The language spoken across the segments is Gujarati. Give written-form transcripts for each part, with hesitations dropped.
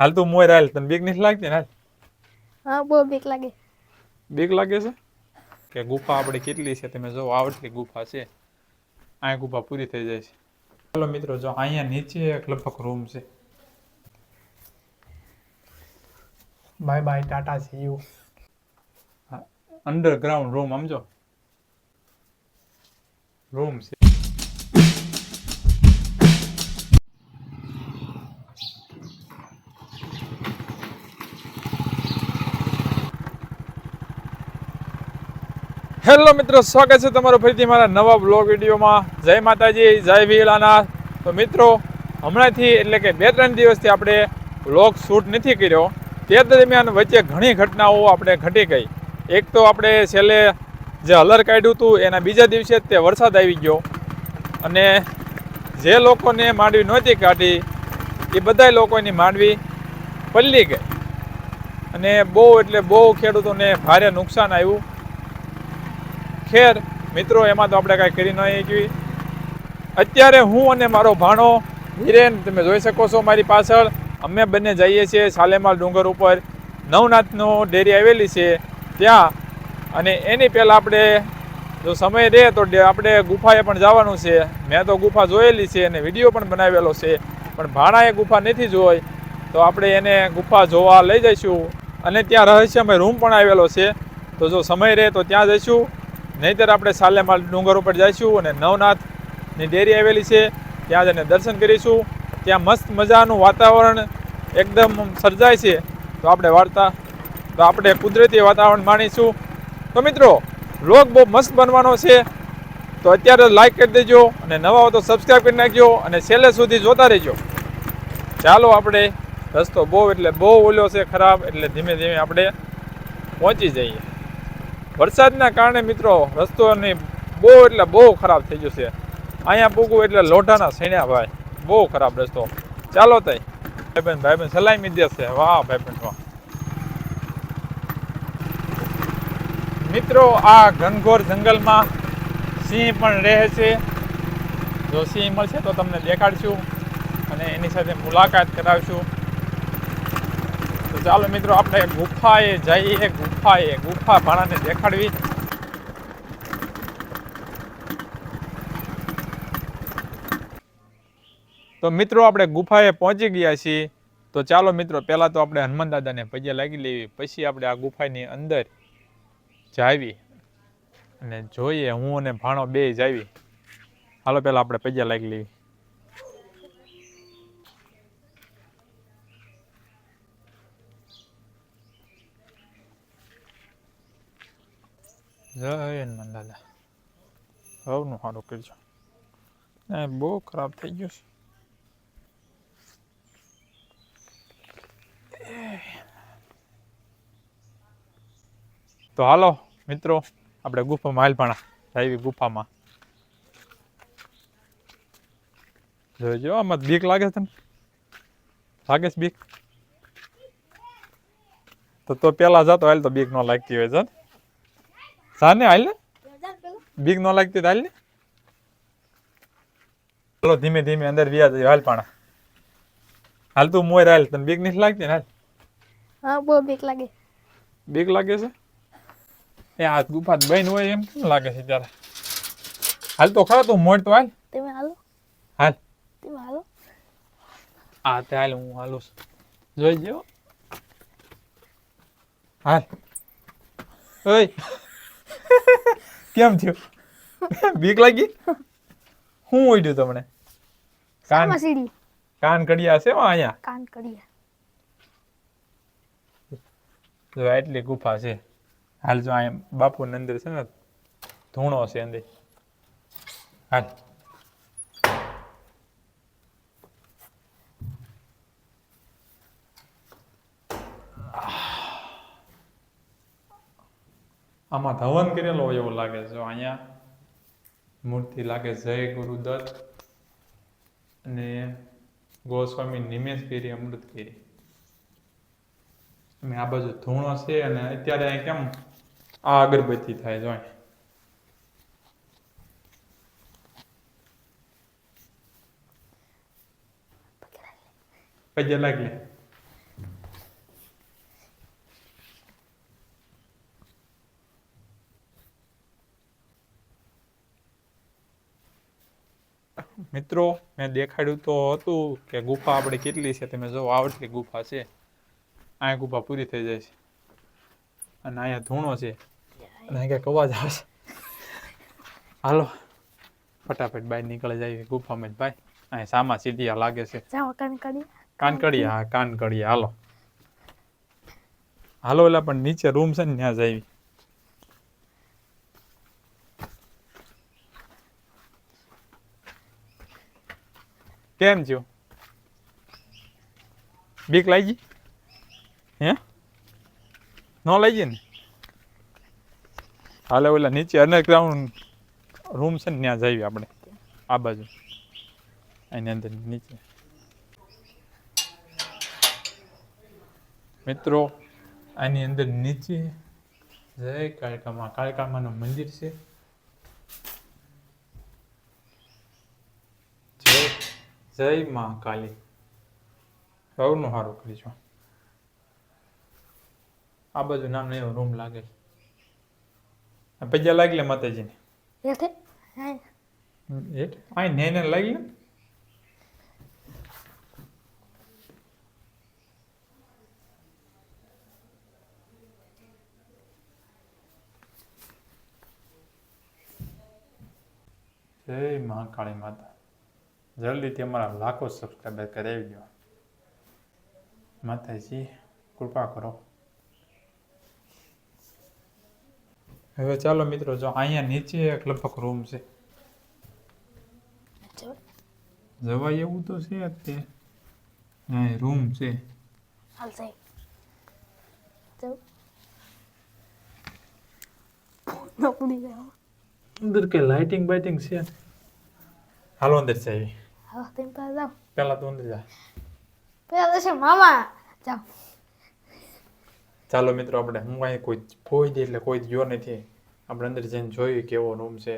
હાલ તું મોર હાલ, તને બીક નથી લાગતી ને? હાલ. હા બહુ બીક લાગે. બીક લાગે છે કે ગુફા આપણે કેટલી છે તમે જો આવડતી ગુફા છે. આ ગુફા પૂરી થઈ જાય છે. ચાલો મિત્રો જો અહીંયા નીચે એક લગભગ રૂમ છે. By bye tata see you. Underground room સમજો રૂમ છે. હેલો મિત્રો, સ્વાગત છે તમારું ફરીથી મારા નવા બ્લોગ વિડીયોમાં. જય માતાજી, જય ભીલાનાથ. તો મિત્રો હમણાંથી એટલે કે 2-3 દિવસથી આપણે બ્લોગ શૂટ નથી કર્યો. તે દરમિયાન વચ્ચે ઘણી ઘટનાઓ આપણે ઘટી ગઈ. એક તો આપણે છેલ્લે જે હલર કાઢ્યું હતું એના બીજા દિવસે તે વરસાદ આવી ગયો અને જે લોકોને માંડવી નહોતી કાઢી એ બધા લોકોની માંડવી પલળી ગઈ અને બહુ એટલે બહુ ખેડૂતોને ભારે નુકસાન આવ્યું. ખેર મિત્રો એમાં તો આપણે કાંઈ કરી ન શકીએ. અત્યારે હું અને મારો ભાણો હિરેન તમે જોઈ શકો છો મારી પાછળ, અમે બંને જઈએ છીએ સાલેમાલ ડુંગર ઉપર. નવનાથનો ડેરી આવેલી છે ત્યાં, અને એની પહેલાં આપણે જો સમય રહે તો આપણે ગુફાએ પણ જવાનું છે. મેં તો ગુફા જોયેલી છે અને વિડીયો પણ બનાવેલો છે, પણ ભાણાએ ગુફા નથી જોઈ તો આપણે એને ગુફા જોવા લઈ જઈશું. અને ત્યાં રહસ્યમય રૂમ પણ આવેલો છે, તો જો સમય રહે તો ત્યાં જઈશું. નહીંતર આપણે સાલેમાલ ડુંગર ઉપર જઈશું અને નવનાથની ડેરી આવેલી છે ત્યાં જઈને દર્શન કરીશું. ત્યાં મસ્ત મજાનું વાતાવરણ એકદમ સર્જાય છે, તો આપણે કુદરતી વાતાવરણ માણીશું. તો મિત્રો વ્લોગ બહુ મસ્ત બનવાનો છે, તો અત્યારે લાઈક કરી દેજો અને નવા હો તો સબસ્ક્રાઈબ કરી નાખજો અને છેલ્લે સુધી જોતા રહેજો. ચાલો આપણે રસ્તો બહુ એટલે બહુ ઓલ્યો છે ખરાબ, એટલે ધીમે ધીમે આપણે પહોંચી જઈએ. વરસાદના કારણે મિત્રો રસ્તોની બહુ એટલે બહુ ખરાબ થઈ ગયો છે. અહીંયા પૂગવું એટલે લોઢાના સૈણ્યા ભાઈ, બહુ ખરાબ રસ્તો. ચાલો તઈ ભાઈબંધ સલામી દેશે. વાહ ભાઈબંધ વાહ. મિત્રો આ ઘનઘોર જંગલમાં સિંહ પણ રહે છે. જો સિંહ મળશે તો તમને દેખાડશું અને એની સાથે મુલાકાત કરાવીશું. તો ચાલો મિત્રો આપણે ગુફાએ જઈએ. ગુફા ભાણાને દેખાડવી. તો મિત્રો આપણે ગુફાએ પહોંચી ગયા છીએ. તો ચાલો મિત્રો પહેલાં તો આપણે હનુમાન દાદાને પગે લાગી લેવી, પછી આપણે આ ગુફાની અંદર જાવી અને જોઈએ. હું અને ભાણો બે જાવી. હાલો પહેલાં આપણે પગે લાગી લેવી. જય હનુમાન દાદા. હવનું સારું કરજો. બહુ ખરાબ થઈ ગયું છે. તો હાલો મિત્રો આપણે ગુફામાં હાલપાણા આવી. ગુફામાં જોઈજો. આમાં બીક લાગે છે ને? લાગે છે બીક? તો પેલા જતો હાલ, તો બીક ન લાગતી હોય. સાને હાલ ને, બીક ન લાગતી તો હાલ ને. ચાલો ધીમે ધીમે અંદર વ્યાજ હાલપાણા. હાલ તું મોર હાલ, તને બીક નથી લાગતી ને? હાલ. હા બહુ બીક લાગે. બીક લાગે છે એ આ ગુફા બંધ હોય એમ કેમ લાગે છે ત્યારે? હાલ તો ખરા, તું મોડ તો હાલ. તમે હાલો. હાલ તમે હાલો. હા તે હાલ, હું હાલું જોઈ ગયો. હાલ. ઓય કેમ થયું? બીક લાગી? શું ઉડ્યું તમને? કાન સીડી. કાન કડિયા છે અહીંયા. કાન કડિયા. જો એટલી ગુફા છે. હાલ જો અહીંયા બાપુની અંદર છે ને ધૂણો છે અંદર. હાલ. આમાં ધવન કરેલો હોય એવું લાગે છે. અહીંયા મૂર્તિ લાગે જય ગુરુદત્ત અને ગોસ્વામી નિમેશગીરી અમૃતગીરી. અને આ બાજુ ધૂણો છે અને અત્યારે અહીં કેમ આ અગરબત્તી થાય જો. પગે લાગી. મિત્રો મેં દેખાડ્યું તો હતું કે ગુફા આપણે કેટલી છે. તમે જો આવડતી ગુફા છે. અહીંયા ગુફા પૂરી થઈ જાય છે અને અહીંયા ધૂણો છે અને અહીં કંઈક અવાજ આવે છે. હાલો ફટાફટ બહાર નીકળી જાય ગુફામાં જ ભાઈ. અહીં સામા સીધિયા લાગે છે. જાઓ કાનકડી. કાનકડિયા, હા કાનકડિયા. હાલો હાલો એલા પણ નીચે રૂમ છે ને ત્યાં જઈ. કેમ છો? બીક લાગી? હે ન લાગી ને? હાલે ઓલા નીચે અંડરગ્રાઉન્ડ રૂમ છે ને ત્યાં જઈએ આપણે. આ બાજુ એની અંદર નીચે. મિત્રો આની અંદર નીચે જય કાળકામાં, કાળકામાનું મંદિર છે. જય મા કાલી. સૌનું સારું કરીશું. આ બાજુ નામ એવો રૂમ લાગે. પૈસા લાગી લે માતાજીને. હેઠે હા આ નેને લાગી લે. જય મહાકાળી માતા. જલ્દીથી અમારા લાખો સબસ્ક્રાઈબર કરાવી દો. માતાજી કૃપા કરો. હવે ચાલો મિત્રો, જો અહીંયા નીચે એક લગભગ રૂમ છે. જવાય એવું તો છે જ તે. હા રૂમ છે. હાલ જાય. જાઓ. ન પડી જાઓ. અંદર કે લાઇટિંગ બાઇટિંગ છે. હાલો અંદર જઈએ. હા તેમ પર જાઓ. પહેલા તો અંદર જા. પેલા છે મામા. જાઓ. ચાલો મિત્રો, આપણે હું અહીં કોઈ દે એટલે કોઈ જો નથી. આપણે અંદર જઈને જોઈએ કેવો રૂમ છે.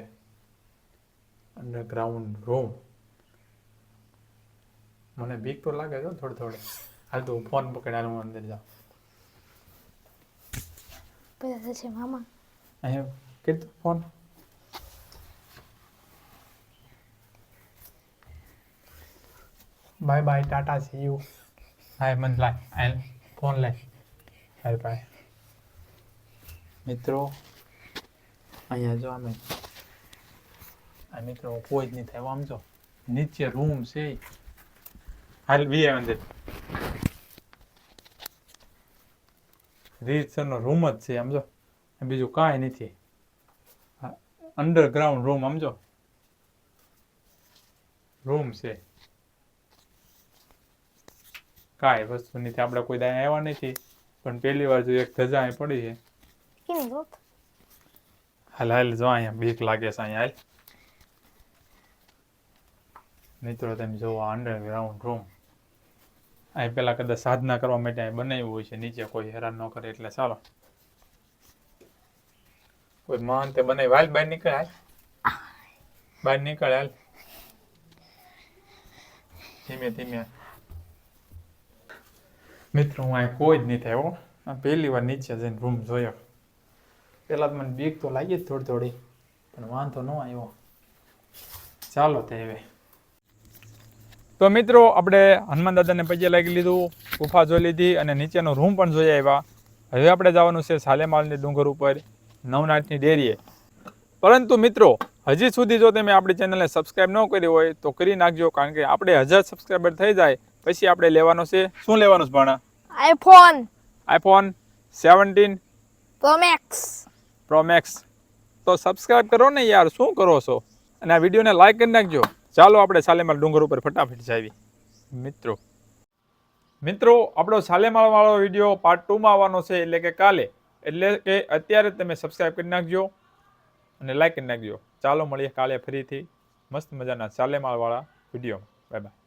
Underground room. મને બીક તો લાગે છે થોડી થોડી. હાલ તો ફોન પકડી હું અંદર જાઉં. પેલા છે મામા. અહીંયા કીધું phone. Bye bye tata see you. હા મને લાય આ ફોન લાય. Hi bye. મિત્રો અહીંયા જો અમે આ મિત્રો કોઈ જ નહીં થાય. આમ જો નીચે રૂમ છે. હાલ વી અંદર રીતસરનો રૂમ જ છે. આમ જો બીજું કાંઈ નથી. અંડરગ્રાઉન્ડ રૂમ આમ જો રૂમ છે. કાંઈ વસ્તુ નથી. આપણે કોઈ દાય આવ્યા નથી પણ પહેલી વાર જો એક ધજા અહીં પડી છે. કેની ગોત? હાલ હાલ જો અહીંયા બીક લાગે છે. અહીંયા હાલ મિત્રો તમે જોવો અંડરગ્રાઉન્ડ રૂમ. અહીં પેલા કદાચ સાધના કરવા માટે અહીં બનાવ્યું હોય છે. નીચે કોઈ હેરાન ન કરે એટલે ચાલો. કોઈ માન તે બનાવી. હાલ બહાર નીકળ. હાલ બહાર નીકળ. હાલ ધીમે ધીમે. મિત્રો હું અહીં કોઈ જ નહીં થાય હો. પહેલી વાર નીચે જઈને રૂમ જોયો. પેલા તો મને બીક તો લાગી જ થોડી થોડી પણ વાંધો ન આવ્યો. ચાલો તે હવે તો મિત્રો આપણે હનુમાન દાદાને પગે લાગી લીધું, ગુફા જોઈ લીધી અને નીચેનો રૂમ પણ જોઈ આવ્યા. હવે આપણે જવાનું છે સાલેમાલની ડુંગર ઉપર નવનાથની ડેરીએ. પરંતુ મિત્રો હજી સુધી જો તમે આપણી ચેનલને સબસ્ક્રાઈબ ન કરી હોય તો કરી નાખજો, કારણ કે આપણે 1000 સબસ્ક્રાઈબર થઈ જાય પછી આપણે લેવાનો છે. શું લેવાનું છે ભણા? IPhone 17 pro max. તો સબસ્ક્રાઈબ કરો ને યાર, શું કરો છો? અને આ વિડીયોને લાઈક કરી નાખજો. ચાલો આપણે સાલેમાલ ડુંગર ઉપર ફટાફટ જાવી. મિત્રો આપણો સાલેમાલ વાળો વિડીયો પાર્ટ 2 માં આવવાનો છે, એટલે કે કાલે. એટલે કે અત્યારે તમે સબસ્ક્રાઈબ કરી નાખજો અને લાઈક કરી નાખજો. ચાલો મળીએ કાલે ફરીથી મસ્ત મજાના સાલેમાલ વાળા વિડીયો. Bye bye.